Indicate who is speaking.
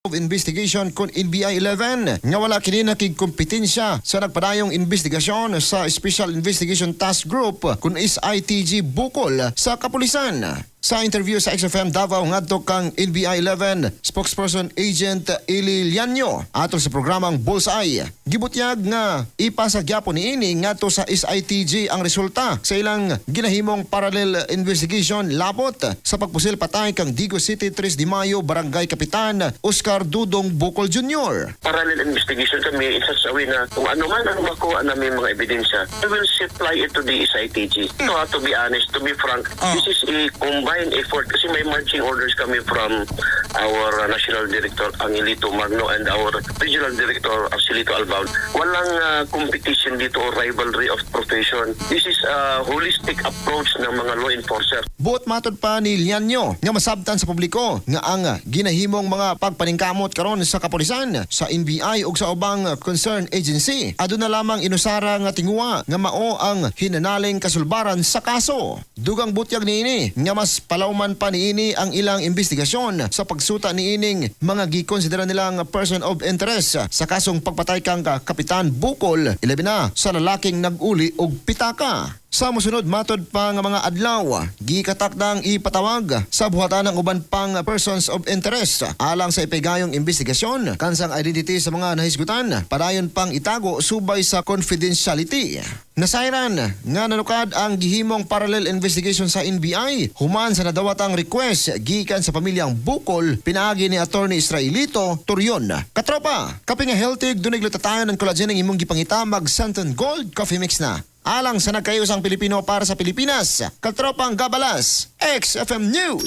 Speaker 1: of investigation kun NBI 11 nga wala kini nakigkompetensya sa nagpadayong investigasyon sa Special Investigation Task Group kun SITG Bukol sa kapulisan. Sa interview sa XFM Davao ngadto kang NBI 11 spokesperson Agent Eli Lianyo atol sa programang Bullseye, gibutyag nga ipasa gyapon niini ngadto sa SITG ang resulta sa ilang ginahimong parallel investigation labot sa pagpusil patay kang Digos City 3 de Mayo Barangay Kapitan Oscar Dudong Bukol Jr.
Speaker 2: Parallel investigation kami in such a way na kung ano man ang makuha namin mga ebidensya, we will supply it to the SITG. So, to be honest, to be frank, this is a combined effort kasi may marching orders kami from our National Director Angelito Magno and our Regional Director Arcelito Albaon. Walang competition dito o rivalry of profession. This is a holistic approach ng mga law enforcer.
Speaker 1: Buot matod pa ni Lianyo nga masabtan sa publiko nga ang ginahimong mga pagpaningkamot karon sa kapulisan, sa NBI ug sa ubang concerned agency aduna lamang inusara nga tinguha nga mao ang hinanaling kasulbaran sa kaso. Dugang butyag niini nga mas palawman pa niini ang ilang investigasyon sa pagsuta niining mga gikonsidera nilang person of interest sa kasong pagpatay kang Kapitan Bukol, ilabi na sa lalaking nag-uli og pitaka. Sa mosunod matod pa nga mga adlaw, gikatakdang ipatawag sa buhatan ng uban pang persons of interest alang sa ipigayong investigasyon kansang identity sa mga nahisgutan, padayon pang itago subay sa confidentiality. Nasayran nga nanukad ang gihimong parallel investigation sa NBI human sa nadawatang request gikan sa pamilyang Bukol pinaagi ni Attorney Israelito Turion. Katropa, kaping nga healthy dunig latatayon ng collagen ng imong gipangita mag Santon Gold Coffee Mix na. Alang sa nagkayusang Pilipino para sa Pilipinas, Katropang Gabalas, XFM News.